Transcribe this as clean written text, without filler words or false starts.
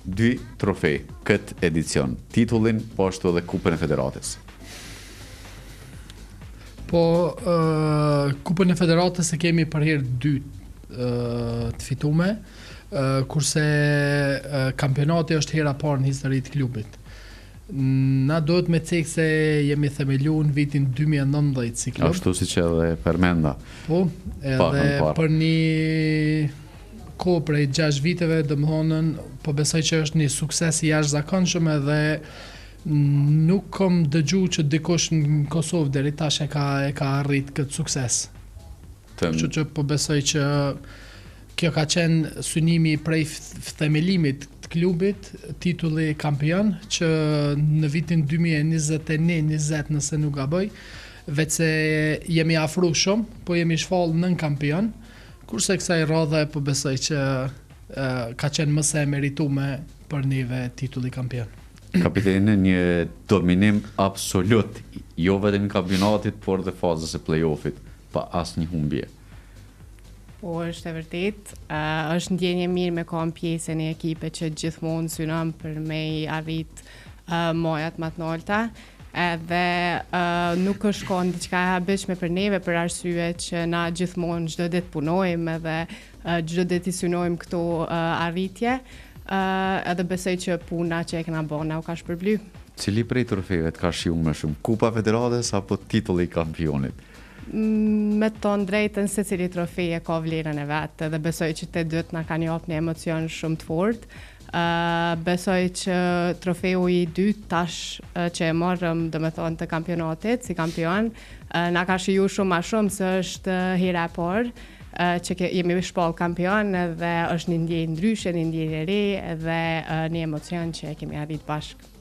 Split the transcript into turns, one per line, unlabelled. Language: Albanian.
2 trofe këtë edicion, titullin, po ashtu edhe Kupën e Federatës.
Po, Kupën e Federatës e kemi për herë 2 të fitume, kurse kampionati është hera parë në histori të klubit. Na duhet me cekë se jemi themelu në vitin 2019 si klub.
Ashtu si që edhe përmenda.
Po, edhe për një kohë prej 6 viteve, domethënë, po besoj që është një sukses i jashtëzakonshëm edhe nuk kam dëgjuar që dikush në Kosovë deri tash e ka arrit këtë sukses. Kështu që po besoj që kjo ka qenë synimi prej themelimit të klubit, titulli kampion, që në vitin 2021-20 nëse nuk gaboj, veç se jemi afru shumë, po jemi shfall nën kampion, kurse kësaj radhe po besoj që ka qenë më se meritume për neve titulli kampion.
Kapiteni, një dominim absolut, jo vetëm i kampionatit, por dhe fazës e play-offit, pa asnjë humbje.
Po, është e vërtet. Është ndjenje mirë me kam pjesën e ekipe që gjithmonë synon për me i arrit mojat më të larta. Edhe nuk është konë diçka e habishme për neve për arsye që na gjithmonë çdo ditë punojmë edhe çdo ditë i synojmë këto arritje. Edhe besoj që puna që e kena bërë na u ka shpërbly.
Cili prej trofeve të ka shiu më shumë, Kupa e Federatës apo titulli i kampionit?
Me të thonë drejtën, secili trofej e ka vlerën e vetë dhe besoj që të dytë na kanë japur një emocion shumë të fortë. Besoj që trofeu i dytë tash që e morëm, domethënë të kampionatit si kampion, na ka shiju shumë më shumë se është hera e parë që jemi shpall kampion dhe është një ndjenjë ndryshe, një ndjenjë e re dhe një emocion që kemi arrit bashkë.